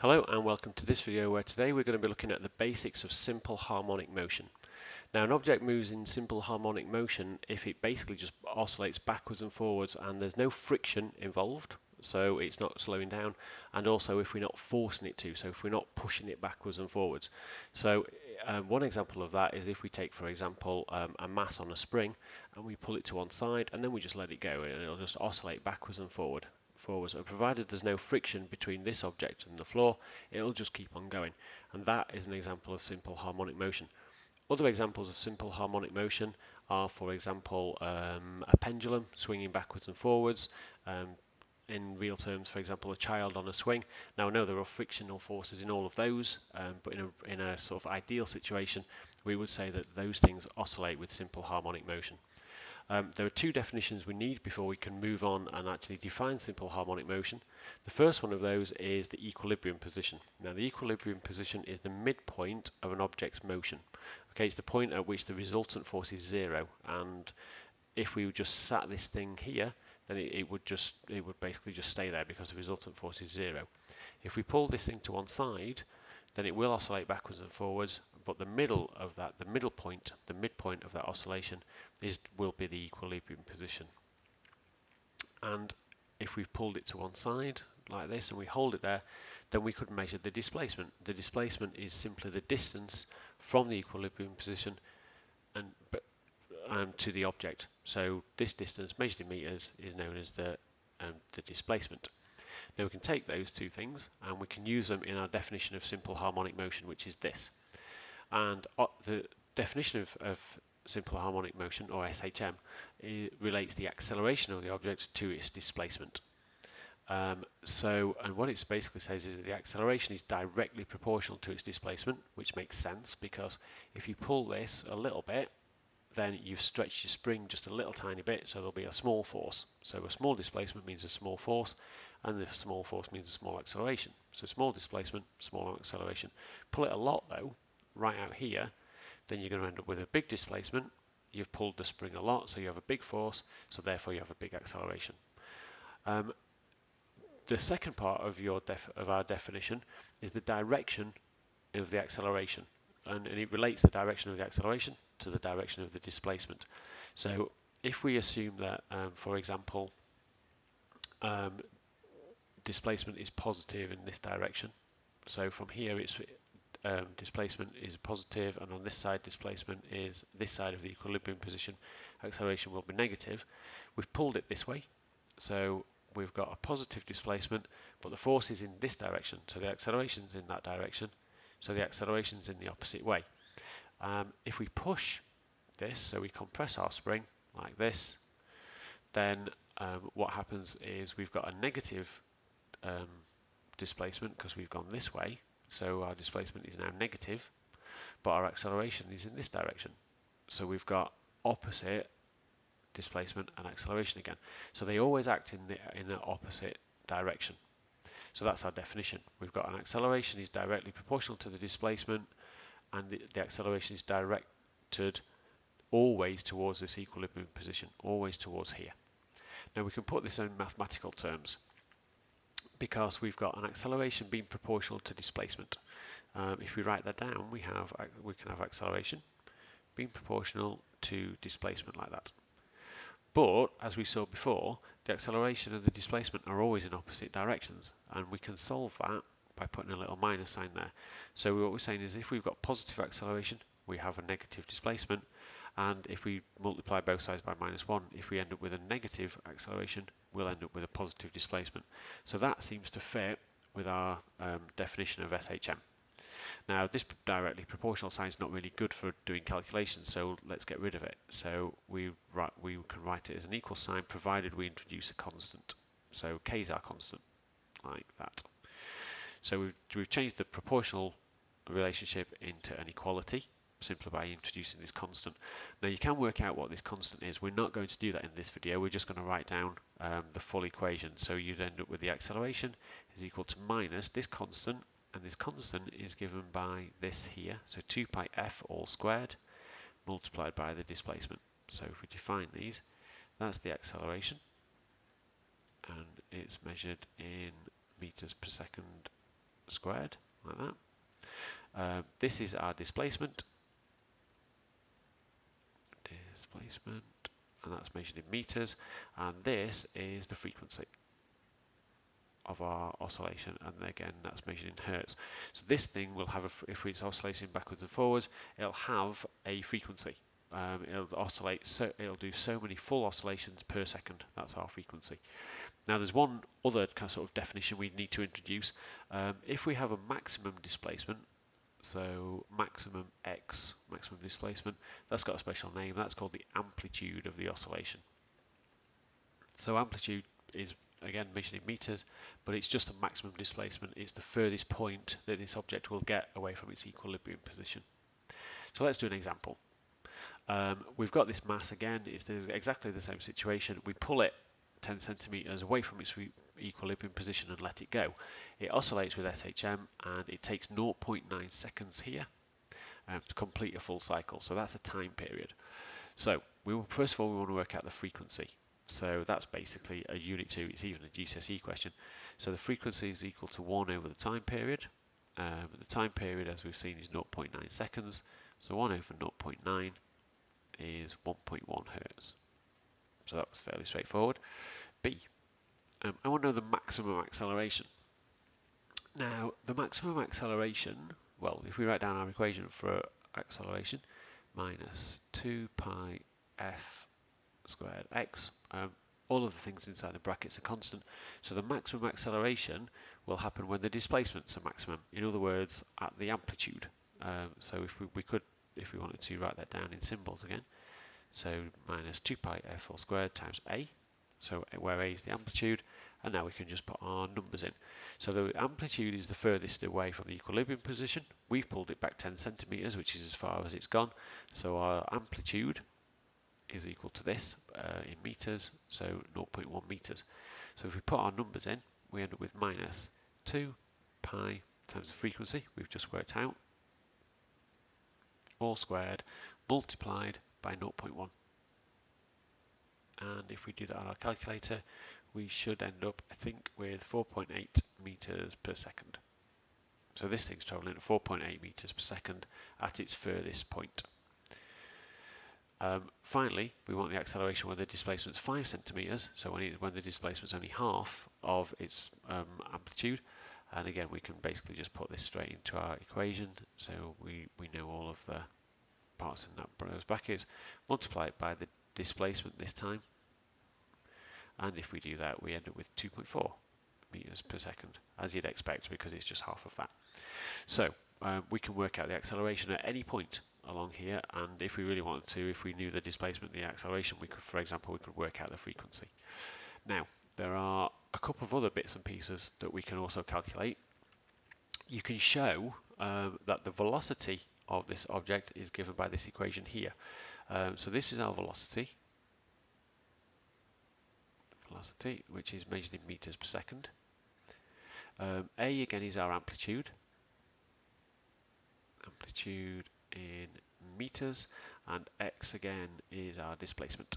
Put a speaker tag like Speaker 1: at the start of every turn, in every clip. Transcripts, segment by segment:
Speaker 1: Hello and welcome to this video where today we're going to be looking at the basics of simple harmonic motion. Now an object moves in simple harmonic motion if it basically just oscillates backwards and forwards and there's no friction involved, so it's not slowing down, and also if we're not forcing it to, so if we're not pushing it backwards and forwards. So one example of that is if we take, for example, a mass on a spring and we pull it to one side and then we just let it go and it'll just oscillate backwards and forwards. And provided there's no friction between this object and the floor, it'll just keep on going. And that is an example of simple harmonic motion. Other examples of simple harmonic motion are, for example, a pendulum swinging backwards and forwards. In real terms, for example, a child on a swing. Now I know there are frictional forces in all of those, but in a sort of ideal situation, we would say that those things oscillate with simple harmonic motion. There are two definitions we need before we can move on and actually define simple harmonic motion. The first one of those is the equilibrium position. Now the equilibrium position is the midpoint of an object's motion. Okay, it's the point at which the resultant force is zero, and if we just sat this thing here, then it would basically just stay there because the resultant force is zero. If we pull this thing to one side, then it will oscillate backwards and forwards, but the middle of that, the midpoint of that oscillation will be the equilibrium position. And if we've pulled it to one side like this and we hold it there, then we could measure the displacement. The displacement is simply the distance from the equilibrium position to the object. So this distance measured in meters is known as the displacement. Now we can take those two things and we can use them in our definition of simple harmonic motion, which is this. And the definition of simple harmonic motion, or SHM, relates the acceleration of the object to its displacement. And what it basically says is that the acceleration is directly proportional to its displacement, which makes sense because if you pull this a little bit, then you've stretched your spring just a little tiny bit, so there'll be a small force. So a small displacement means a small force, and the small force means a small acceleration. So small displacement, small acceleration. Pull it a lot though, right out here, then you're going to end up with a big displacement. You've pulled the spring a lot, so you have a big force, so therefore you have a big acceleration. The second part of our definition is the direction of the acceleration. And it relates the direction of the acceleration to the direction of the displacement. So if we assume that, for example, displacement is positive in this direction, so from here it's displacement is positive, and on this side displacement is this side of the equilibrium position, acceleration will be negative. We've pulled it this way, so we've got a positive displacement, but the force is in this direction, so the acceleration is in that direction. So the acceleration is in the opposite way. If we push this, so we compress our spring like this, then what happens is we've got a negative displacement because we've gone this way. So our displacement is now negative, but our acceleration is in this direction. So we've got opposite displacement and acceleration again. So they always act in the opposite direction. So that's our definition. We've got an acceleration is directly proportional to the displacement, and the acceleration is directed always towards this equilibrium position, always towards here. Now we can put this in mathematical terms because we've got an acceleration being proportional to displacement. If we write that down, we can have acceleration being proportional to displacement like that. But as we saw before, the acceleration and the displacement are always in opposite directions, and we can solve that by putting a little minus sign there. So what we're saying is if we've got positive acceleration, we have a negative displacement, and if we multiply both sides by -1, if we end up with a negative acceleration, we'll end up with a positive displacement. So that seems to fit with our definition of SHM. Now this directly proportional sign is not really good for doing calculations, so let's get rid of it. So we can write it as an equal sign provided we introduce a constant. So k is our constant, like that. So we've changed the proportional relationship into an equality simply by introducing this constant. Now you can work out what this constant is. We're not going to do that in this video. We're just going to write down the full equation. So you'd end up with the acceleration is equal to minus this constant, and this constant is given by this here, so 2 pi f all squared multiplied by the displacement. So if we define these, that's the acceleration, and it's measured in meters per second squared, like that. This is our displacement, and that's measured in meters, and this is the frequency of our oscillation, and again that's measured in hertz. So this thing will have, if it's oscillating backwards and forwards, it'll have a frequency. It'll oscillate, so it'll do so many full oscillations per second. That's our frequency. Now there's one other kind of sort of definition we need to introduce. If we have a maximum displacement, so maximum x, maximum displacement, that's got a special name. That's called the amplitude of the oscillation. So amplitude is again measured in meters, but it's just a maximum displacement. It's the furthest point that this object will get away from its equilibrium position. So let's do an example. We've got this mass again. It's exactly the same situation. We pull it 10 centimeters away from its equilibrium position and let it go. It oscillates with SHM, and it takes 0.9 seconds here to complete a full cycle. So that's a time period. So first of all, we want to work out the frequency. So that's basically a unit 2. It's even a GCSE question. So the frequency is equal to 1 over the time period. The time period, as we've seen, is 0.9 seconds. So 1 over 0.9 is 1.1 hertz. So that was fairly straightforward. B. I want to know the maximum acceleration. Now, the maximum acceleration, well, if we write down our equation for acceleration, minus 2 pi f squared x, all of the things inside the brackets are constant, so the maximum acceleration will happen when the displacements are maximum. In other words, at the amplitude. So if we wanted to write that down in symbols again, so minus 2 pi f all squared times a, so where a is the amplitude, and now we can just put our numbers in. So the amplitude is the furthest away from the equilibrium position. We've pulled it back 10 centimeters, which is as far as it's gone. So our amplitude is equal to this in meters, so 0.1 meters. So if we put our numbers in, we end up with minus 2 pi times the frequency we've just worked out, all squared, multiplied by 0.1. And if we do that on our calculator, we should end up, I think, with 4.8 meters per second. So this thing's traveling at 4.8 meters per second at its furthest point. Finally, we want the acceleration when the displacement's 5 centimeters, so when the displacement's only half of its amplitude. And again, we can basically just put this straight into our equation, so we know all of the parts in those brackets, multiply it by the displacement this time, and if we do that, we end up with 2.4 meters per second, as you'd expect, because it's just half of that. So we can work out the acceleration at any point along here, and if we really wanted to, if we knew the displacement and the acceleration, we could, for example, we could work out the frequency. Now, there are a couple of other bits and pieces that we can also calculate. You can show that the velocity of this object is given by this equation here. So this is our velocity, which is measured in meters per second. A again is our amplitude in meters, and x again is our displacement,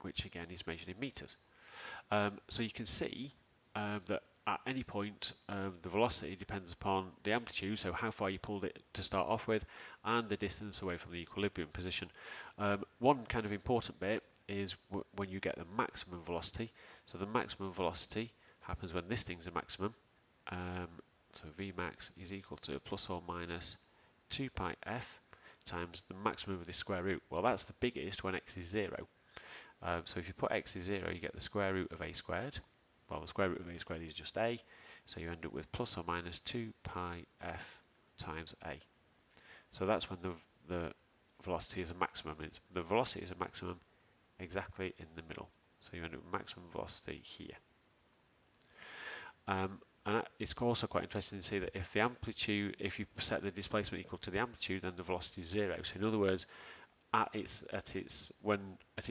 Speaker 1: which again is measured in meters. So you can see that at any point the velocity depends upon the amplitude, so how far you pulled it to start off with, and the distance away from the equilibrium position. One kind of important bit is when you get the maximum velocity. So the maximum velocity happens when this thing's a maximum. So Vmax is equal to plus or minus 2 pi f times the maximum of the square root. Well, that's the biggest when x is 0. So if you put x is 0, you get the square root of a squared. Well, the square root of a squared is just a, so you end up with plus or minus 2 pi f times a. So that's when the velocity is a maximum. The velocity is a maximum exactly in the middle. So you end up with maximum velocity here. And it's also quite interesting to see that if the amplitude, if you set the displacement equal to the amplitude, then the velocity is 0. So in other words, at its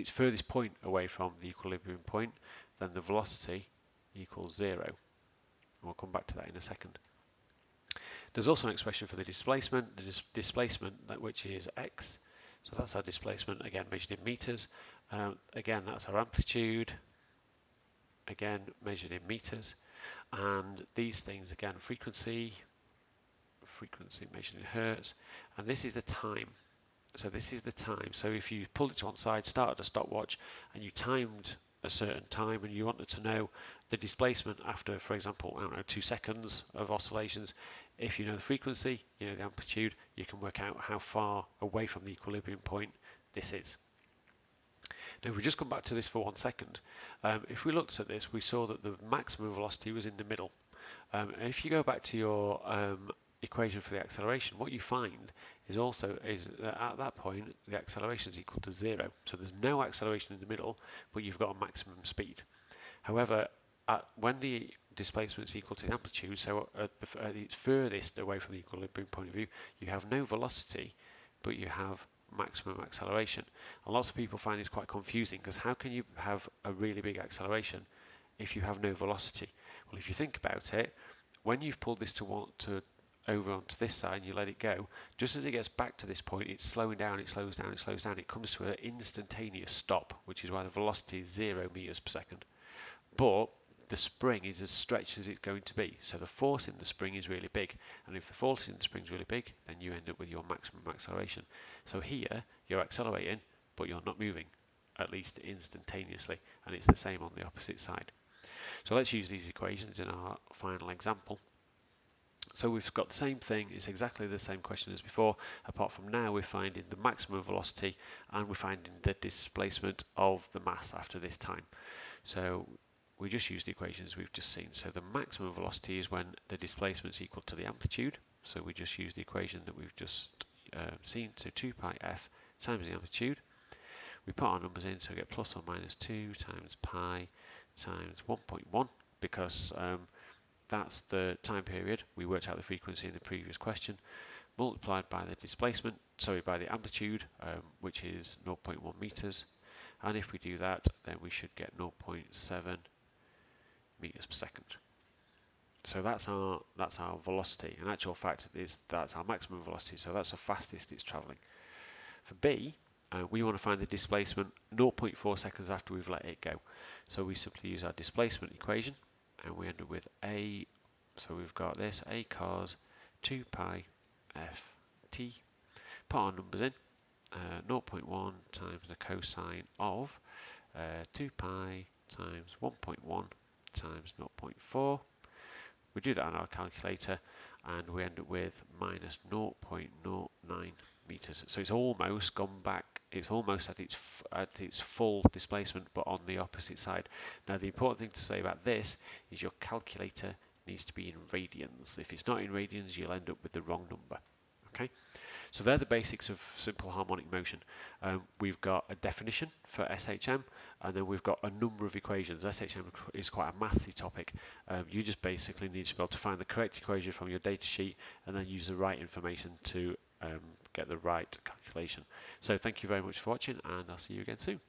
Speaker 1: furthest point away from the equilibrium point, then the velocity equals 0. And we'll come back to that in a second. There's also an expression for the displacement, which is x. So that's our displacement, again measured in meters. Again, that's our amplitude, again measured in meters. And these things, again, frequency measured in hertz, and this is the time. So this is the time. So if you pulled it to one side, started a stopwatch, and you timed a certain time, and you wanted to know the displacement after, for example, I don't know, 2 seconds of oscillations, if you know the frequency, you know the amplitude, you can work out how far away from the equilibrium point this is. Now, if we just come back to this for 1 second, if we looked at this, we saw that the maximum velocity was in the middle. And if you go back to your equation for the acceleration, what you find is that at that point the acceleration is equal to 0. So there's no acceleration in the middle, but you've got a maximum speed. However, when the displacement is equal to the amplitude, so at its furthest away from the equilibrium point of view, you have no velocity, but you have maximum acceleration. And lots of people find this quite confusing, because how can you have a really big acceleration if you have no velocity? Well, if you think about it, when you've pulled this over onto this side and you let it go, just as it gets back to this point, it's slowing down, it slows down, it slows down, it comes to an instantaneous stop, which is why the velocity is 0 meters per second. But the spring is as stretched as it's going to be, so the force in the spring is really big, and if the force in the spring is really big, then you end up with your maximum acceleration. So here you're accelerating, but you're not moving, at least instantaneously, and it's the same on the opposite side. So let's use these equations in our final example. So we've got the same thing, it's exactly the same question as before, apart from now we're finding the maximum velocity and we're finding the displacement of the mass after this time. So we just use the equations we've just seen. So the maximum velocity is when the displacement is equal to the amplitude. So we just use the equation that we've just seen. So 2 pi f times the amplitude. We put our numbers in, so we get plus or minus 2 times pi times 1.1, because that's the time period. We worked out the frequency in the previous question, multiplied by the displacement, by the amplitude, which is 0.1 meters. And if we do that, then we should get 0.7 meters per second. So that's our velocity. In actual fact, that's our maximum velocity. So that's the fastest it's traveling. For B, we want to find the displacement 0.4 seconds after we've let it go. So we simply use our displacement equation, and we end up with A. So we've got this A cos 2 pi f t. Put our numbers in. 0.1 times the cosine of 2 pi times 1.1 times 0.4. We do that on our calculator and we end up with minus 0.09 meters. So it's almost gone back, it's almost at its full displacement, but on the opposite side. Now the important thing to say about this is your calculator needs to be in radians. If it's not in radians, you'll end up with the wrong number. Okay? So they're the basics of simple harmonic motion. We've got a definition for SHM, and then we've got a number of equations. SHM is quite a mathsy topic. You just basically need to be able to find the correct equation from your data sheet and then use the right information to get the right calculation. So thank you very much for watching, and I'll see you again soon.